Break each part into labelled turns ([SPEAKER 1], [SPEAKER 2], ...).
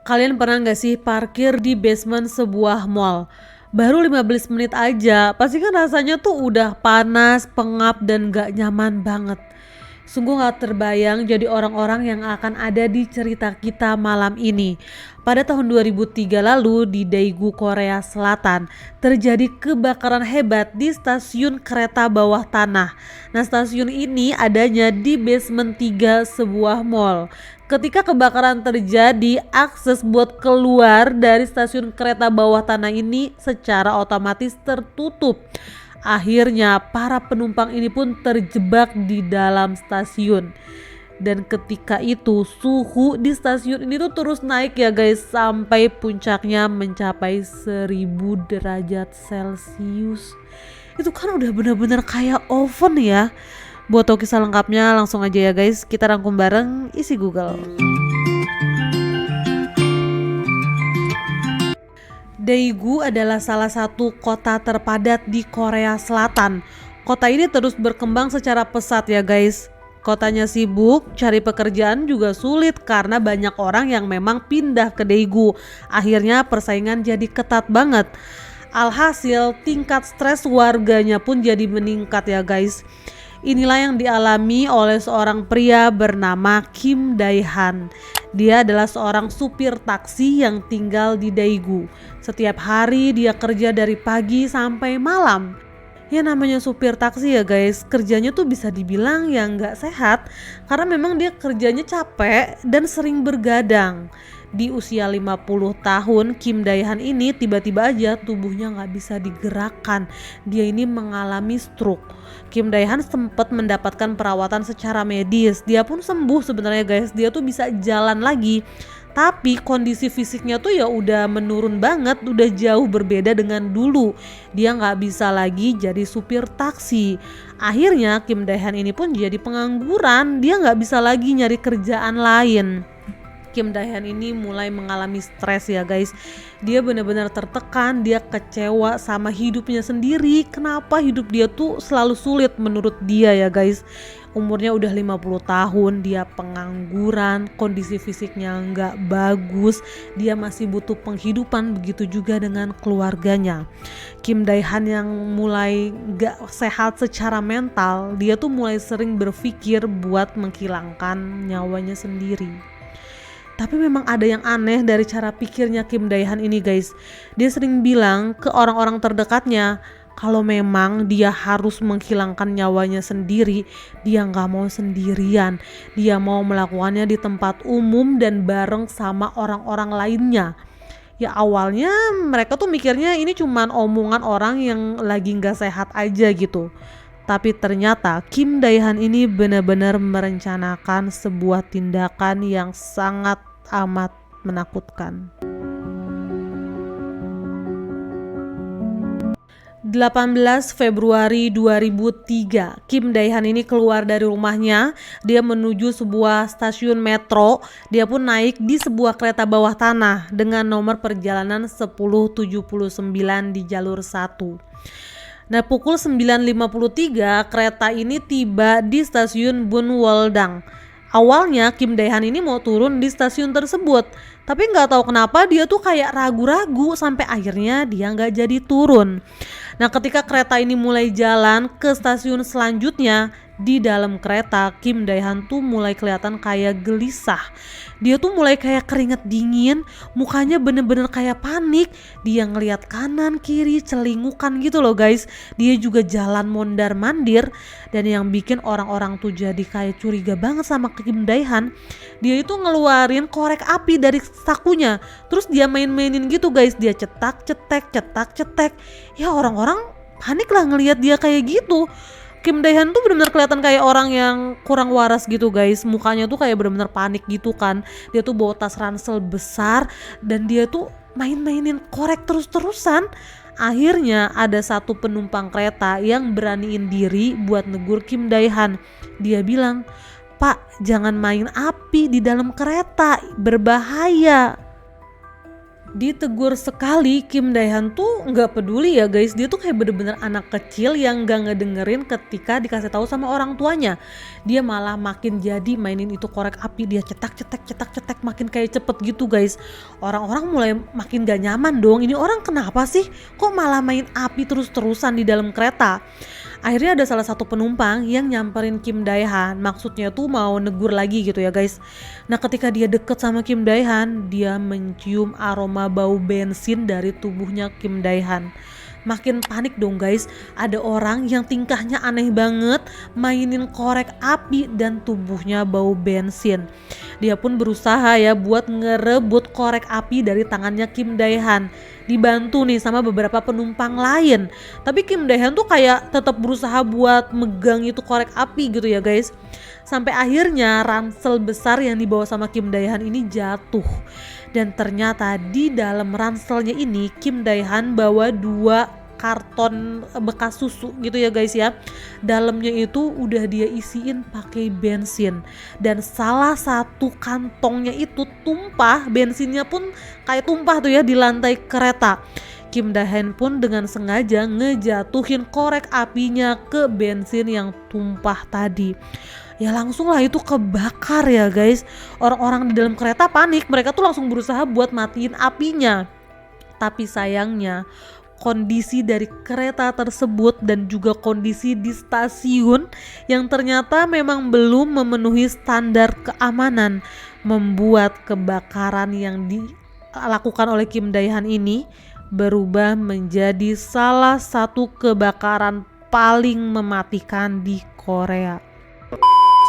[SPEAKER 1] Kalian pernah nggak sih parkir di basement sebuah mall? Baru 15 menit aja, pasti kan rasanya tuh udah panas, pengap, dan gak nyaman banget. Sungguh gak terbayang jadi orang-orang yang akan ada di cerita kita malam ini. Pada tahun 2003 lalu di Daegu, Korea Selatan, terjadi kebakaran hebat di stasiun kereta bawah tanah. Nah, stasiun ini adanya di basement 3 sebuah mall. Ketika kebakaran terjadi, akses buat keluar dari stasiun kereta bawah tanah ini secara otomatis tertutup. Akhirnya para penumpang ini pun terjebak di dalam stasiun. Dan ketika itu suhu di stasiun ini tuh terus naik ya guys, sampai puncaknya mencapai 1000 derajat Celcius. Itu kan udah bener-bener kayak oven ya. Buat tahu kisah lengkapnya langsung aja ya guys, kita rangkum bareng isi Google. Daegu adalah salah satu kota terpadat di Korea Selatan. Kota ini terus berkembang secara pesat ya guys. Kotanya sibuk, cari pekerjaan juga sulit karena banyak orang yang memang pindah ke Daegu. Akhirnya persaingan jadi ketat banget. Alhasil tingkat stres warganya pun jadi meningkat ya guys. Inilah yang dialami oleh seorang pria bernama Kim Dae-han. Dia adalah seorang supir taksi yang tinggal di Daegu. Setiap hari dia kerja dari pagi sampai malam. Ya namanya supir taksi ya guys, kerjanya tuh bisa dibilang yang gak sehat karena memang dia kerjanya capek dan sering bergadang. Di usia 50 tahun, Kim Dae-han ini tiba-tiba aja tubuhnya gak bisa digerakkan. Dia ini mengalami stroke. Kim Dae-han sempat mendapatkan perawatan secara medis. Dia pun sembuh sebenarnya guys, dia tuh bisa jalan lagi. Tapi kondisi fisiknya tuh ya udah menurun banget, udah jauh berbeda dengan dulu. Dia gak bisa lagi jadi supir taksi. Akhirnya Kim Dae-han ini pun jadi pengangguran, dia gak bisa lagi nyari kerjaan lain. Kim Dae-han ini mulai mengalami stres ya guys. Dia benar-benar tertekan, dia kecewa sama hidupnya sendiri. Kenapa hidup dia tuh selalu sulit menurut dia ya guys. Umurnya udah 50 tahun, dia pengangguran, kondisi fisiknya nggak bagus, dia masih butuh penghidupan, begitu juga dengan keluarganya. Kim Dae-han yang mulai nggak sehat secara mental, dia tuh mulai sering berpikir buat menghilangkan nyawanya sendiri. Tapi memang ada yang aneh dari cara pikirnya Kim Dae-han ini guys. Dia sering bilang ke orang-orang terdekatnya kalau memang dia harus menghilangkan nyawanya sendiri, dia gak mau sendirian. Dia mau melakukannya di tempat umum dan bareng sama orang-orang lainnya. Ya awalnya mereka tuh mikirnya ini cuman omongan orang yang lagi gak sehat aja gitu. Tapi ternyata Kim Dae-han ini benar-benar merencanakan sebuah tindakan yang sangat amat menakutkan. 18 Februari 2003, Kim Dae-han ini keluar dari rumahnya, dia menuju sebuah stasiun metro, dia pun naik di sebuah kereta bawah tanah dengan nomor perjalanan 1079 di jalur 1. Nah, pukul 9.53 kereta ini tiba di stasiun Bunwoldang. Awalnya Kim Dae-han ini mau turun di stasiun tersebut, tapi nggak tahu kenapa dia tuh kayak ragu-ragu sampai akhirnya dia nggak jadi turun. Nah, ketika kereta ini mulai jalan ke stasiun selanjutnya, di dalam kereta Kim Dae-han tuh mulai kelihatan kayak gelisah. Dia tuh mulai kayak keringet dingin, mukanya bener-bener kayak panik. Dia ngelihat kanan kiri celingukan gitu loh guys. Dia juga jalan mondar-mandir, dan yang bikin orang-orang tuh jadi kayak curiga banget sama Kim Dae-han, dia itu ngeluarin korek api dari sakunya, terus dia main-mainin gitu guys. Dia cetak-cetek, cetak-cetek. Ya orang-orang panik lah ngelihat dia kayak gitu. Kim Dae-han tuh benar-benar kelihatan kayak orang yang kurang waras gitu guys. Mukanya tuh kayak benar-benar panik gitu kan. Dia tuh bawa tas ransel besar dan dia tuh main-mainin korek terus-terusan. Akhirnya ada satu penumpang kereta yang beraniin diri buat negur Kim Dae-han. Dia bilang, "Pak, jangan main api di dalam kereta, berbahaya." Ditegur sekali, Kim Dae-han tuh nggak peduli ya guys. Dia tuh kayak bener-bener anak kecil yang nggak ngedengerin ketika dikasih tahu sama orang tuanya. Dia malah makin jadi mainin itu korek api, dia cetak makin kayak cepet gitu guys. Orang-orang mulai makin gak nyaman dong. Ini orang kenapa sih kok malah main api terus-terusan di dalam kereta? Akhirnya ada salah satu penumpang yang nyamperin Kim Dae-han, maksudnya tuh mau negur lagi gitu ya guys. Nah ketika dia deket sama Kim Dae-han, dia mencium aroma bau bensin dari tubuhnya Kim Dae-han. Makin panik dong guys, ada orang yang tingkahnya aneh banget, mainin korek api dan tubuhnya bau bensin. Dia pun berusaha ya buat ngerebut korek api dari tangannya Kim Dae-han, dibantu nih sama beberapa penumpang lain. Tapi Kim Dae-han tuh kayak tetap berusaha buat megang itu korek api gitu ya guys. Sampai akhirnya ransel besar yang dibawa sama Kim Dae-han ini jatuh. Dan ternyata di dalam ranselnya ini Kim Dae-han bawa 2 karton bekas susu gitu ya guys ya. Dalamnya itu udah dia isiin pakai bensin. Dan salah satu kantongnya itu tumpah, bensinnya pun kayak tumpah tuh ya di lantai kereta. Kim Dae-han pun dengan sengaja ngejatuhin korek apinya ke bensin yang tumpah tadi. Ya langsung lah itu kebakar ya guys. Orang-orang di dalam kereta panik, mereka tuh langsung berusaha buat matiin apinya. Tapi sayangnya kondisi dari kereta tersebut dan juga kondisi di stasiun yang ternyata memang belum memenuhi standar keamanan membuat kebakaran yang dilakukan oleh Kim Dae-han ini berubah menjadi salah satu kebakaran paling mematikan di Korea.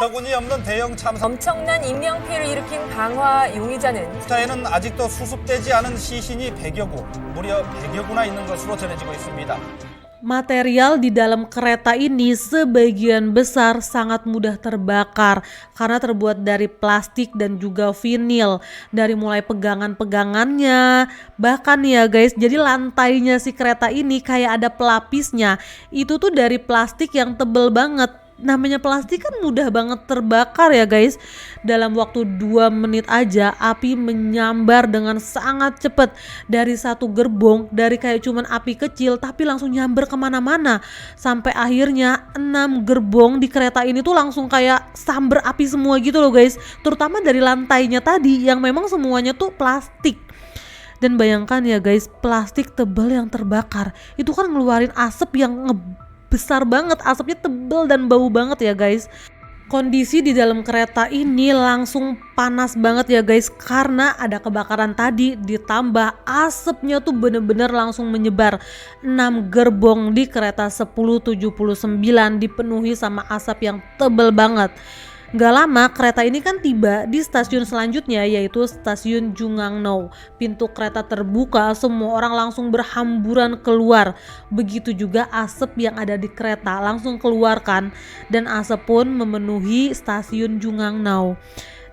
[SPEAKER 2] 적은이 없는 대형 참사.
[SPEAKER 3] 엄청난 인명피해를 일으킨 방화 용의자는
[SPEAKER 2] 자에는 아직도 수습되지 않은 시신이 100여 구, 무려 100여 구나 있는 것으로 전해지고 있습니다.
[SPEAKER 1] Material di dalam kereta ini sebagian besar sangat mudah terbakar karena terbuat dari plastik dan juga vinil. Dari mulai pegangan-pegangannya, bahkan ya guys, jadi lantainya si kereta ini kayak ada pelapisnya. Itu tuh dari plastik yang tebel banget. Namanya plastik kan mudah banget terbakar ya guys. Dalam waktu 2 menit aja api menyambar dengan sangat cepat. Dari satu gerbong, dari kayak cuman api kecil tapi langsung nyambar kemana-mana. Sampai akhirnya 6 gerbong di kereta ini tuh langsung kayak sambar api semua gitu loh guys. Terutama dari lantainya tadi yang memang semuanya tuh plastik. Dan bayangkan ya guys, plastik tebal yang terbakar itu kan ngeluarin asap yang besar banget, asapnya tebel dan bau banget ya guys. Kondisi di dalam kereta ini langsung panas banget ya guys, karena ada kebakaran tadi ditambah asapnya tuh bener-bener langsung menyebar. 6 gerbong di kereta 1079 dipenuhi sama asap yang tebel banget. Gak lama kereta ini kan tiba di stasiun selanjutnya, yaitu stasiun Jungangnam. Pintu kereta terbuka, semua orang langsung berhamburan keluar. Begitu juga asap yang ada di kereta langsung keluarkan, dan asap pun memenuhi stasiun Jungangnam.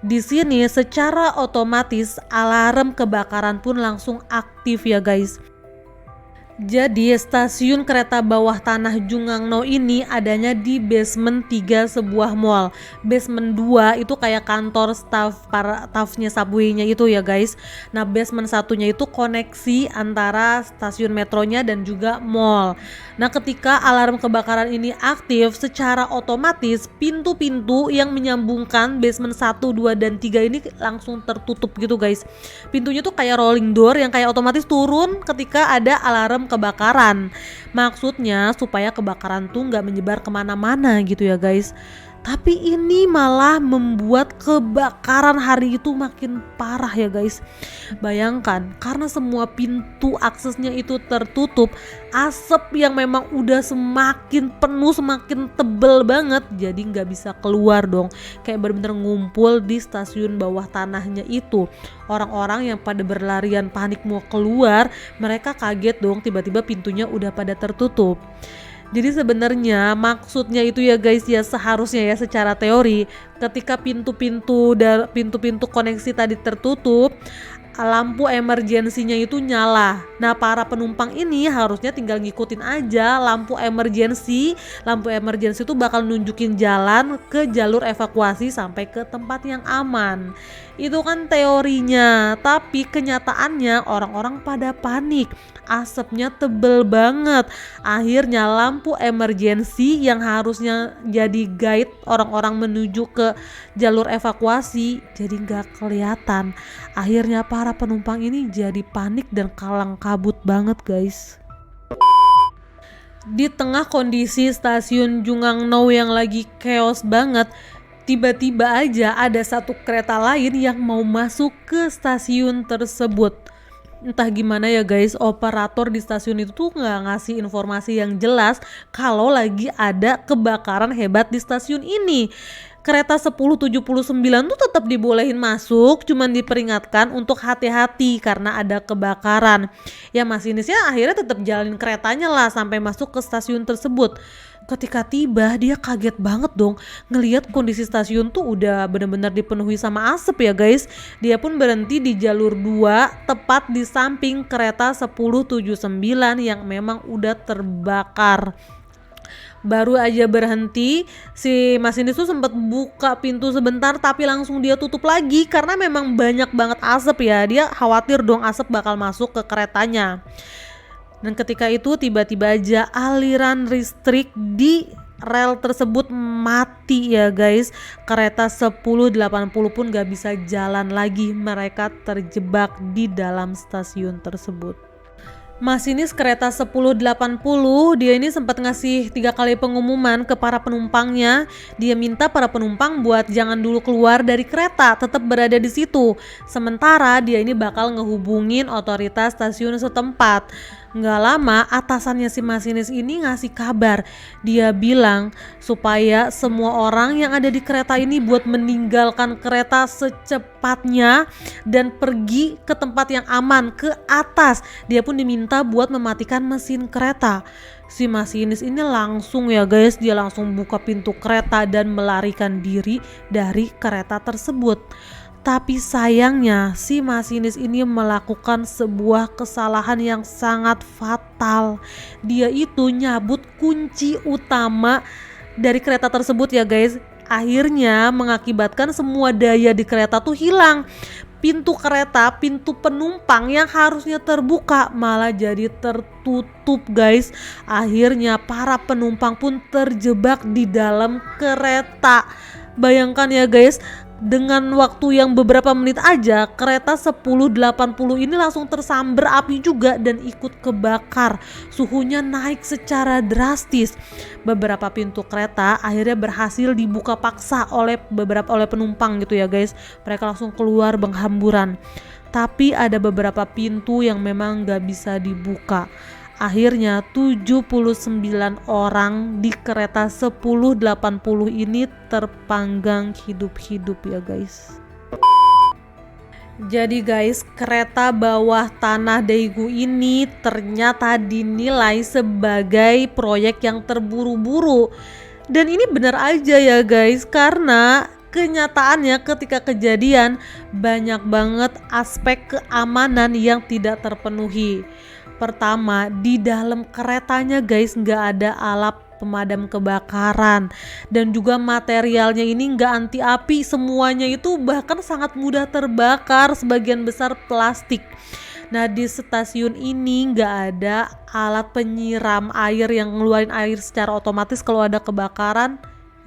[SPEAKER 1] Di sini secara otomatis alarm kebakaran pun langsung aktif ya guys. Jadi stasiun kereta bawah tanah Jungangnam ini adanya di basement 3 sebuah mall. Basement 2 itu kayak kantor para staffnya subway-nya itu ya guys. Nah basement satunya itu koneksi antara stasiun metronya dan juga mall. Nah ketika alarm kebakaran ini aktif, secara otomatis pintu-pintu yang menyambungkan basement 1, 2, dan 3 ini langsung tertutup gitu guys. Pintunya tuh kayak rolling door yang kayak otomatis turun ketika ada alarm kebakaran. Maksudnya supaya kebakaran tuh nggak menyebar kemana-mana gitu ya guys. Tapi ini malah membuat kebakaran hari itu makin parah ya guys. Bayangkan, karena semua pintu aksesnya itu tertutup, asap yang memang udah semakin penuh, semakin tebel banget, jadi nggak bisa keluar dong. Kayak bener-bener ngumpul di stasiun bawah tanahnya itu. Orang-orang yang pada berlarian panik mau keluar, mereka kaget dong tiba-tiba pintunya udah pada tertutup. Jadi sebenarnya maksudnya itu ya guys ya, seharusnya ya secara teori ketika pintu-pintu koneksi tadi tertutup, lampu emergensinya itu nyala. Nah, para penumpang ini harusnya tinggal ngikutin aja lampu emergensi. Lampu emergensi itu bakal nunjukin jalan ke jalur evakuasi sampai ke tempat yang aman. Itu kan teorinya, tapi kenyataannya orang-orang pada panik. Asapnya tebel banget. Akhirnya lampu emergensi yang harusnya jadi guide orang-orang menuju ke jalur evakuasi jadi nggak kelihatan. Akhirnya para penumpang ini jadi panik dan kalang kabut banget guys. Di tengah kondisi stasiun Jungangnau yang lagi chaos banget, tiba-tiba aja ada satu kereta lain yang mau masuk ke stasiun tersebut. Entah gimana ya guys, operator di stasiun itu tuh nggak ngasih informasi yang jelas kalau lagi ada kebakaran hebat di stasiun ini. Kereta 1079 tuh tetap dibolehin masuk, cuman diperingatkan untuk hati-hati karena ada kebakaran. Ya masinisnya akhirnya tetap jalanin keretanya lah sampai masuk ke stasiun tersebut. Ketika tiba dia kaget banget dong ngelihat kondisi stasiun tuh udah bener-bener dipenuhi sama asap ya guys. Dia pun berhenti di jalur 2 tepat di samping kereta 1079 yang memang udah terbakar. Baru aja berhenti, si masinis tuh sempat buka pintu sebentar tapi langsung dia tutup lagi karena memang banyak banget asap ya. Dia khawatir dong asap bakal masuk ke keretanya. Dan ketika itu tiba-tiba aja aliran listrik di rel tersebut mati ya guys. Kereta 1080 pun gak bisa jalan lagi, mereka terjebak di dalam stasiun tersebut. Masinis kereta 1080 dia ini sempat ngasih 3 kali pengumuman ke para penumpangnya. Dia minta para penumpang buat jangan dulu keluar dari kereta, tetap berada di situ. Sementara dia ini bakal ngehubungin otoritas stasiun setempat. Nggak lama atasannya si masinis ini ngasih kabar. Dia bilang supaya semua orang yang ada di kereta ini buat meninggalkan kereta secepatnya dan pergi ke tempat yang aman, ke atas. Dia pun diminta buat mematikan mesin kereta. Si masinis ini langsung ya guys, dia langsung buka pintu kereta dan melarikan diri dari kereta tersebut. Tapi sayangnya si masinis ini melakukan sebuah kesalahan yang sangat fatal. Dia itu nyabut kunci utama dari kereta tersebut ya guys. Akhirnya mengakibatkan semua daya di kereta tuh hilang. Pintu kereta, pintu penumpang yang harusnya terbuka malah jadi tertutup guys. Akhirnya para penumpang pun terjebak di dalam kereta. Bayangkan ya guys, dengan waktu yang beberapa menit aja kereta 1080 ini langsung tersambar api juga dan ikut kebakar. Suhunya naik secara drastis. Beberapa pintu kereta akhirnya berhasil dibuka paksa oleh penumpang gitu ya guys. Mereka langsung keluar berhamburan. Tapi ada beberapa pintu yang memang gak bisa dibuka. Akhirnya 79 orang di kereta 1080 ini terpanggang hidup-hidup ya guys. Jadi guys, kereta bawah tanah Daegu ini ternyata dinilai sebagai proyek yang terburu-buru. Dan ini benar aja ya guys, karena kenyataannya ketika kejadian banyak banget aspek keamanan yang tidak terpenuhi. Pertama, di dalam keretanya guys nggak ada alat pemadam kebakaran dan juga materialnya ini nggak anti api, semuanya itu bahkan sangat mudah terbakar, sebagian besar plastik. Nah di stasiun ini nggak ada alat penyiram air yang ngeluarin air secara otomatis kalau ada kebakaran.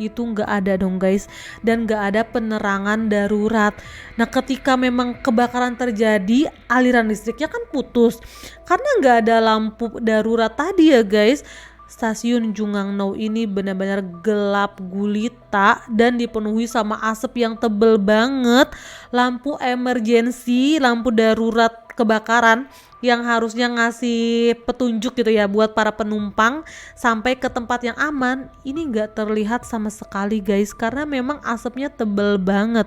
[SPEAKER 1] Itu nggak ada dong guys, dan nggak ada penerangan darurat. Nah ketika memang kebakaran terjadi, aliran listriknya kan putus karena nggak ada lampu darurat tadi ya guys. Stasiun Jungangnau ini benar-benar gelap gulita dan dipenuhi sama asap yang tebel banget. Lampu emergensi, lampu darurat kebakaran yang harusnya ngasih petunjuk gitu ya buat para penumpang sampai ke tempat yang aman, ini nggak terlihat sama sekali guys karena memang asapnya tebel banget.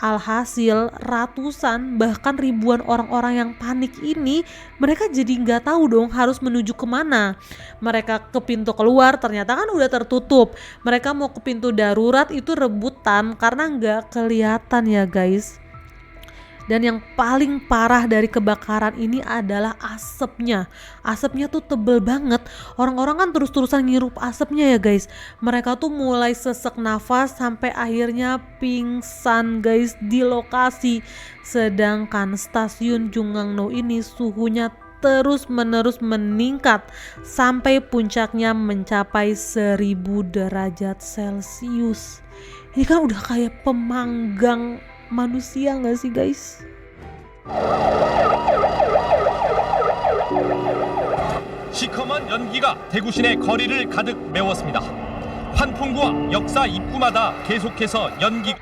[SPEAKER 1] Alhasil ratusan bahkan ribuan orang-orang yang panik ini mereka jadi nggak tahu dong harus menuju kemana. Mereka ke pintu keluar ternyata kan udah tertutup. Mereka mau ke pintu darurat itu rebutan karena nggak kelihatan ya guys. Dan yang paling parah dari kebakaran ini adalah asapnya. Asapnya tuh tebel banget. Orang-orang kan terus-terusan ngirup asapnya ya guys. Mereka tuh mulai sesak nafas sampai akhirnya pingsan guys di lokasi. Sedangkan stasiun Junggangno ini suhunya terus-menerus meningkat sampai puncaknya mencapai 1000 derajat Celcius. Ini kan udah kayak pemanggang manusia gak sih guys?
[SPEAKER 4] 시커먼 연기가 대구 시내 거리를 가득 메웠습니다. 환풍구와 역사 입구마다 계속해서 연기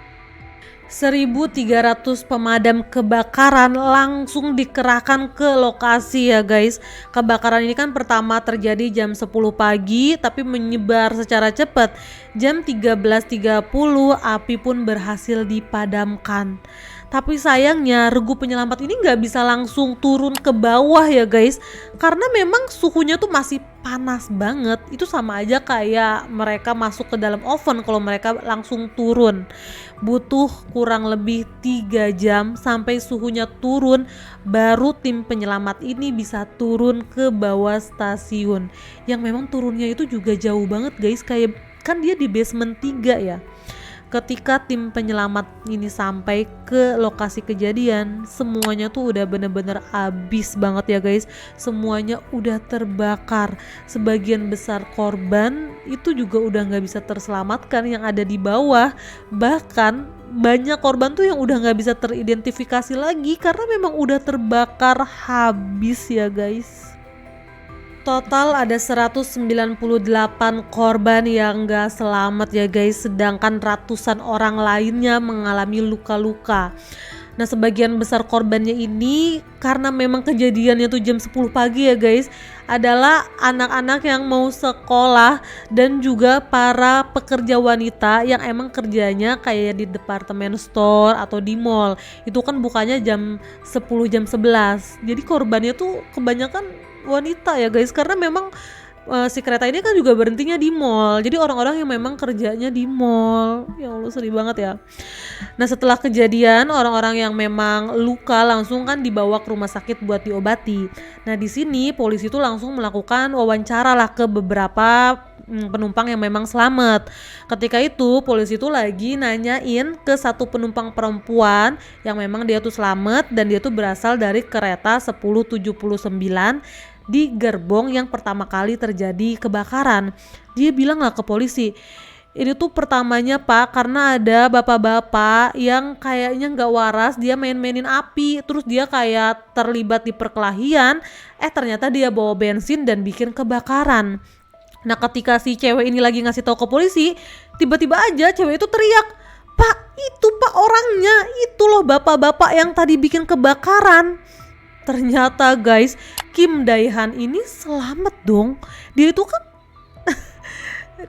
[SPEAKER 1] 1.300 pemadam kebakaran langsung dikerahkan ke lokasi ya guys. Kebakaran ini kan pertama terjadi jam 10 pagi tapi menyebar secara cepat. Jam 13.30 api pun berhasil dipadamkan. Tapi sayangnya regu penyelamat ini nggak bisa langsung turun ke bawah ya guys, karena memang suhunya tuh masih panas banget. Itu sama aja kayak mereka masuk ke dalam oven kalau mereka langsung turun. Butuh kurang lebih 3 jam sampai suhunya turun, baru tim penyelamat ini bisa turun ke bawah stasiun. Yang memang turunnya itu juga jauh banget guys, kayak kan dia di basement 3 ya. Ketika tim penyelamat ini sampai ke lokasi kejadian, semuanya tuh udah bener-bener habis banget ya guys. Semuanya udah terbakar. Sebagian besar korban itu juga udah gak bisa terselamatkan yang ada di bawah. Bahkan banyak korban tuh yang udah gak bisa teridentifikasi lagi karena memang udah terbakar habis ya guys. Total ada 198 korban yang gak selamat ya guys, sedangkan ratusan orang lainnya mengalami luka-luka. Nah sebagian besar korbannya ini karena memang kejadiannya tuh jam 10 pagi ya guys, adalah anak-anak yang mau sekolah dan juga para pekerja wanita yang emang kerjanya kayak di departemen store atau di mall. Itu kan bukanya jam 10 jam 11. Jadi korbannya tuh kebanyakan wanita ya guys, karena memang si kereta ini kan juga berhentinya di mall. Jadi orang-orang yang memang kerjanya di mall. Ya Allah sedih banget ya. Nah setelah kejadian orang-orang yang memang luka langsung kan dibawa ke rumah sakit buat diobati. Nah di sini polisi itu langsung melakukan wawancara lah ke beberapa penumpang yang memang selamat. Ketika itu polisi itu lagi nanyain ke satu penumpang perempuan yang memang dia tuh selamat dan dia tuh berasal dari kereta 1079 di gerbong yang pertama kali terjadi kebakaran. Dia bilang lah ke polisi, ini tuh pertamanya pak karena ada bapak-bapak yang kayaknya nggak waras, dia main-mainin api, terus dia kayak terlibat di perkelahian, ternyata dia bawa bensin dan bikin kebakaran. Nah ketika si cewek ini lagi ngasih tahu ke polisi, tiba-tiba aja cewek itu teriak, pak itu pak orangnya, itu loh bapak-bapak yang tadi bikin kebakaran. Ternyata guys, Kim Dae-han ini selamat dong. Dia itu kan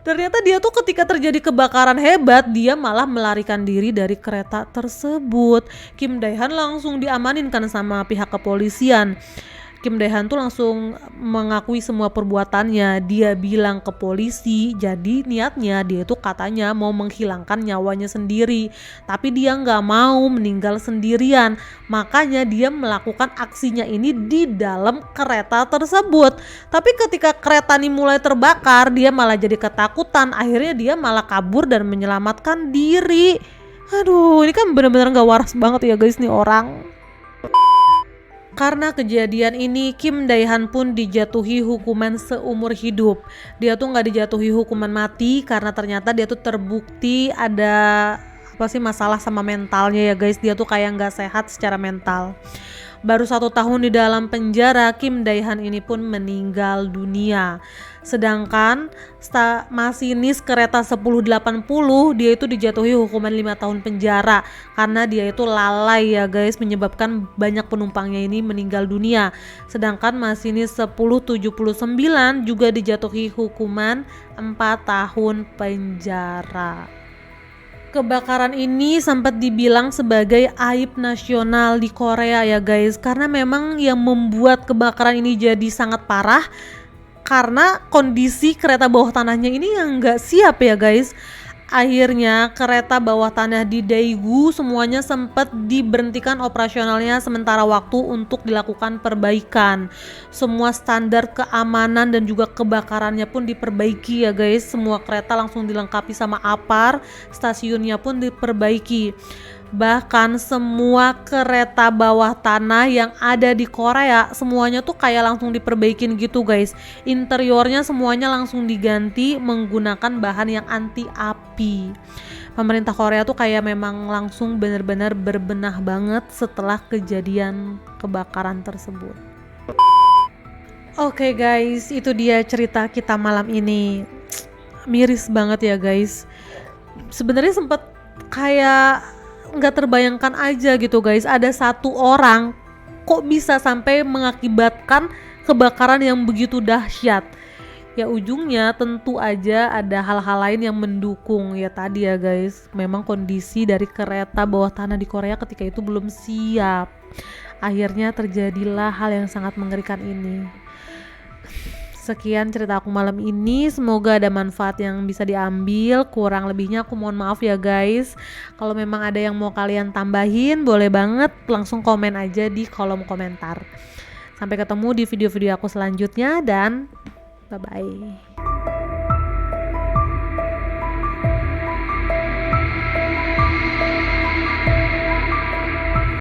[SPEAKER 1] ternyata dia tuh ketika terjadi kebakaran hebat, dia malah melarikan diri dari kereta tersebut. Kim Dae-han langsung diamankan sama pihak kepolisian. Kim Dae-han tuh langsung mengakui semua perbuatannya. Dia bilang ke polisi, jadi niatnya dia tuh katanya mau menghilangkan nyawanya sendiri, tapi dia nggak mau meninggal sendirian. Makanya dia melakukan aksinya ini di dalam kereta tersebut. Tapi ketika kereta ini mulai terbakar, dia malah jadi ketakutan. Akhirnya dia malah kabur dan menyelamatkan diri. Aduh, ini kan benar-benar nggak waras banget ya guys nih orang. Karena kejadian ini Kim Dae-han pun dijatuhi hukuman seumur hidup. Dia tuh nggak dijatuhi hukuman mati karena ternyata dia tuh terbukti ada masalah sama mentalnya ya guys. Dia tuh kayak nggak sehat secara mental. Baru 1 tahun di dalam penjara, Kim Dae-han ini pun meninggal dunia. Sedangkan masinis kereta 1080 dia itu dijatuhi hukuman 5 tahun penjara karena dia itu lalai ya guys, menyebabkan banyak penumpangnya ini meninggal dunia. Sedangkan masinis 1079 juga dijatuhi hukuman 4 tahun penjara. Kebakaran ini sempat dibilang sebagai aib nasional di Korea ya guys, karena memang yang membuat kebakaran ini jadi sangat parah karena kondisi kereta bawah tanahnya ini yang nggak siap ya guys. Akhirnya kereta bawah tanah di Daegu semuanya sempat diberhentikan operasionalnya sementara waktu untuk dilakukan perbaikan. Semua standar keamanan dan juga kebakarannya pun diperbaiki ya guys. Semua kereta langsung dilengkapi sama APAR, stasiunnya pun diperbaiki. Bahkan semua kereta bawah tanah yang ada di Korea semuanya tuh kayak langsung diperbaikin gitu guys. Interiornya semuanya langsung diganti menggunakan bahan yang anti api. Pemerintah Korea tuh kayak memang langsung benar-benar berbenah banget setelah kejadian kebakaran tersebut. Oke guys, itu dia cerita kita malam ini. Miris banget ya guys. Sebenarnya sempet kayak nggak terbayangkan aja gitu guys, ada satu orang kok bisa sampai mengakibatkan kebakaran yang begitu dahsyat. Ya ujungnya tentu aja ada hal-hal lain yang mendukung ya tadi ya guys. Memang kondisi dari kereta bawah tanah di Korea ketika itu belum siap. Akhirnya terjadilah hal yang sangat mengerikan ini. Sekian cerita aku malam ini, semoga ada manfaat yang bisa diambil. Kurang lebihnya aku mohon maaf ya guys. Kalau memang ada yang mau kalian tambahin, boleh banget langsung komen aja di kolom komentar. Sampai ketemu di video-video aku selanjutnya dan bye-bye.